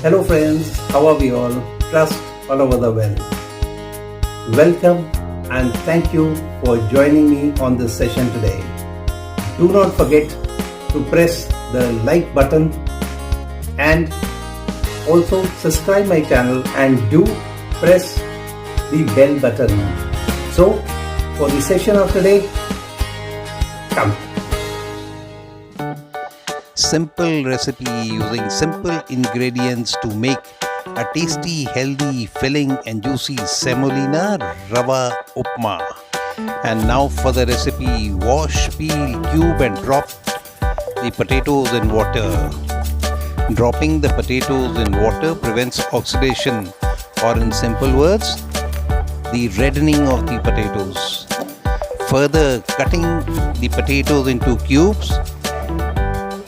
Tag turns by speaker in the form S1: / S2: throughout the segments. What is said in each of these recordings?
S1: Hello friends, how are we all? Trust all over the world. Welcome and thank you for joining me on this session today. Do not forget to press the like button and also subscribe my channel and do press the bell button. So for the session of today, come.
S2: Simple recipe using simple ingredients to make a tasty, healthy, filling and juicy Semolina Rava Upma. And now for the recipe, wash, peel, cube and drop the potatoes in water. Dropping the potatoes in water prevents oxidation, or in simple words, the reddening of the potatoes. Further, cutting the potatoes into cubes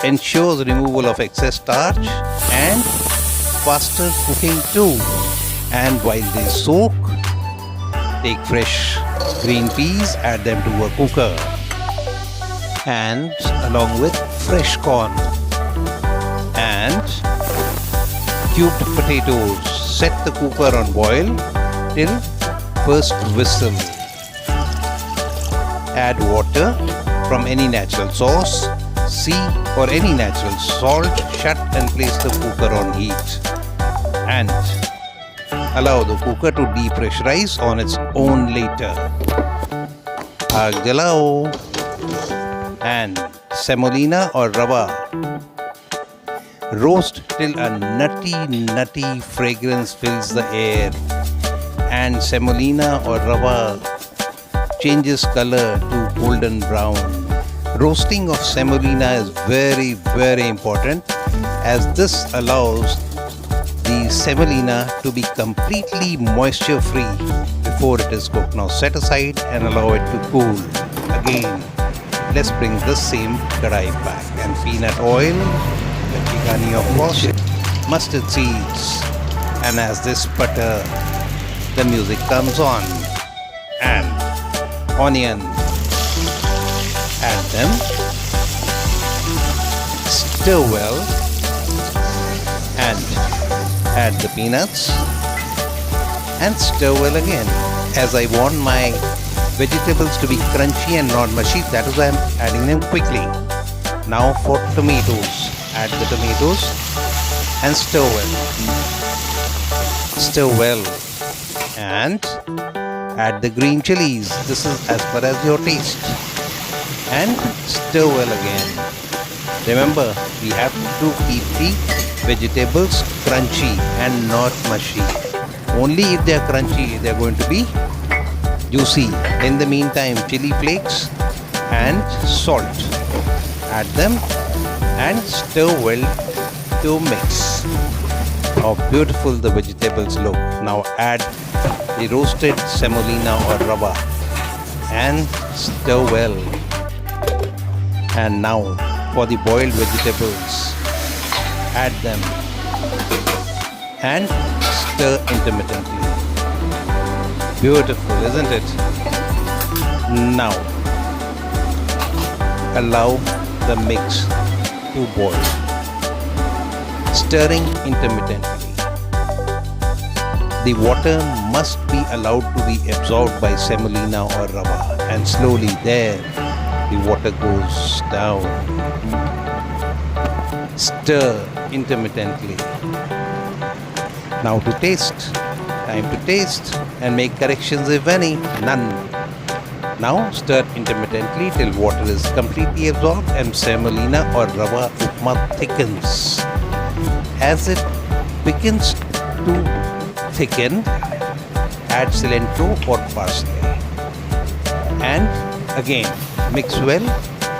S2: ensures removal of excess starch and faster cooking too. And while they soak, take fresh green peas, add them to a cooker, and along with fresh corn and cubed potatoes. Set the cooker on boil till first whistle. Add water from any natural source, sea or any natural salt. Shut and place the cooker on heat and allow the cooker to depressurize on its own later. Aag jalao. And semolina or rava. Roast till a nutty fragrance fills the air and semolina or rava changes color to golden brown. Roasting of semolina is very important, as this allows the semolina to be completely moisture free before it is cooked. Now set aside and allow it to cool. Again, let's bring this same kadai back, and peanut oil, the chikani of course, mustard seeds, and as this butter, the music comes on, and onion. Add them, stir well, and add the peanuts and stir well again. As I want my vegetables to be crunchy and not mushy, that is why I am adding them quickly. Now for tomatoes, add the tomatoes and stir well. Stir well and add the green chilies. This is as per as your taste. And stir well again. Remember, we have to keep the vegetables crunchy and not mushy. Only if they are crunchy, they are going to be juicy. In the meantime, chili flakes and salt. Add them and stir well to mix. How beautiful the vegetables look. Now add the roasted semolina or rava and stir well. And now for the boiled vegetables, add them and stir intermittently. Beautiful, isn't it? Now allow the mix to boil, stirring intermittently. The water must be allowed to be absorbed by semolina or rava, and slowly there the water goes down. Stir intermittently. Now to taste. Time to taste and make corrections if any. None. Now stir intermittently till water is completely absorbed and semolina or rava upma thickens. As it begins to thicken, add cilantro or parsley. And again, mix well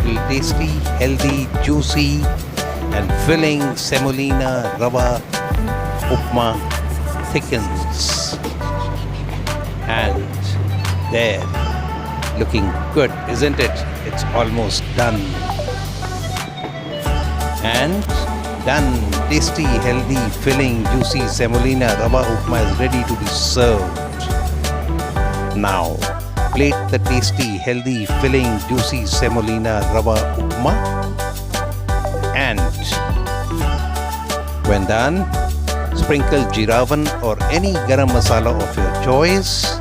S2: till tasty, healthy, juicy and filling semolina rava upma thickens. And there, looking good, isn't it? It's almost done. And done. Tasty, healthy, filling, juicy semolina rava upma is ready to be served. Now plate the tasty, healthy, filling, juicy semolina rava upma, and when done, Sprinkle jiravan or any garam masala of your choice.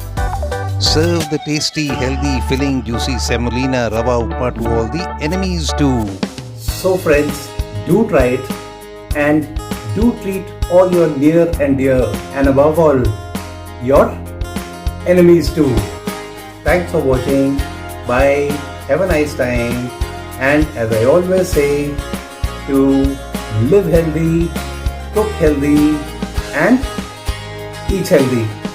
S2: Serve the tasty, healthy, filling, juicy semolina rava upma to all the enemies too.
S1: So friends, do try it and do treat all your near and dear, and above all, your enemies too. Thanks for watching. Bye. Have a nice time. And as I always say, to live healthy, cook healthy, and eat healthy.